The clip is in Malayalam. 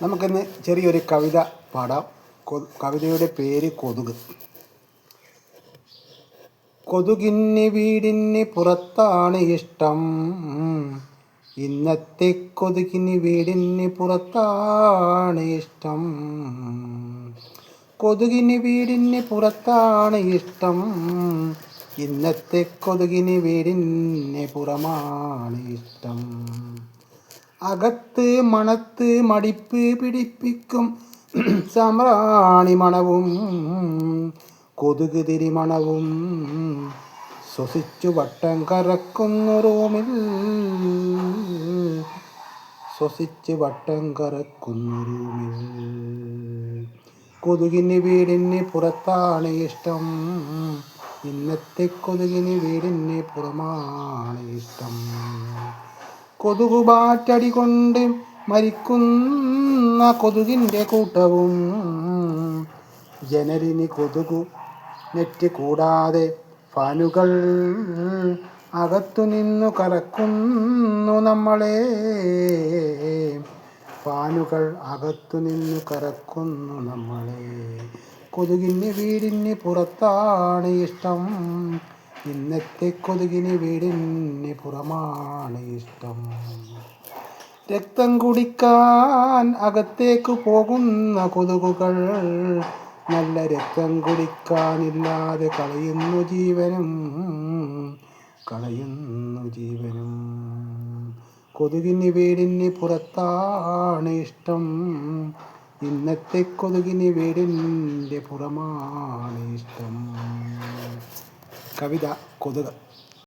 നമുക്കിന്ന് ചെറിയൊരു കവിത പാടാം. കവിതയുടെ പേര് കൊതുക്. കൊതുകിന് വീടിന് പുറത്താണ് ഇഷ്ടം, ഇന്നത്തെ കൊതുകിന് വീടിന് പുറത്താണ് ഇഷ്ടം. കൊതുകിന് വീടിന് പുറത്താണ് ഇഷ്ടം, ഇന്നത്തെ കൊതുകിന് വീടിന് പുറമാണ് ഇഷ്ടം. അകത്ത് മണത്ത് മടിപ്പ് പിടിപ്പിക്കും സാമ്പ്രാണി മണവും കൊതുക് തിരിമണവും ശ്വസിച്ചു വട്ടം കറക്കുന്നു റൂമിൽ, ശ്വസിച്ച് വട്ടം കറക്കുന്നു റൂമിൽ. കൊതുകിന് വീടിന് പുറത്താണ് ഇഷ്ടം, ഇന്നത്തെ കൊതുകിന് വീടിന് പുറമാണ് ഇഷ്ടം. കൊതുകു ബാറ്റടി കൊണ്ട് മരിക്കുന്ന കൊതുകിൻ്റെ കൂട്ടവും, ജനലിന് കൊതുകു നെറ്റ് കൂടാതെ ഫാനുകൾ അകത്തുനിന്നു കറക്കുന്നു നമ്മളെ, ഫാനുകൾ അകത്തുനിന്നു കറക്കുന്നു നമ്മളെ. കൊതുകിന് വീടിന് പുറത്താണ് ഇഷ്ടം, ഇന്നത്തെ കൊതുകിന് വീടിന് പുറമാണ് ഇഷ്ടം. രക്തം കുടിക്കാൻ അകത്തേക്ക് പോകുന്ന കൊതുകുകൾ നല്ല രക്തം കുടിക്കാനില്ലാതെ കളയുന്നു ജീവനും, കളയുന്നു ജീവനും. കൊതുകിന് വീടിന് പുറത്താണ് ഇഷ്ടം, ഇന്നത്തെ കൊതുകിന് വീടിൻ്റെ പുറമാണ് ഇഷ്ടം. കവിത കൊതുക്.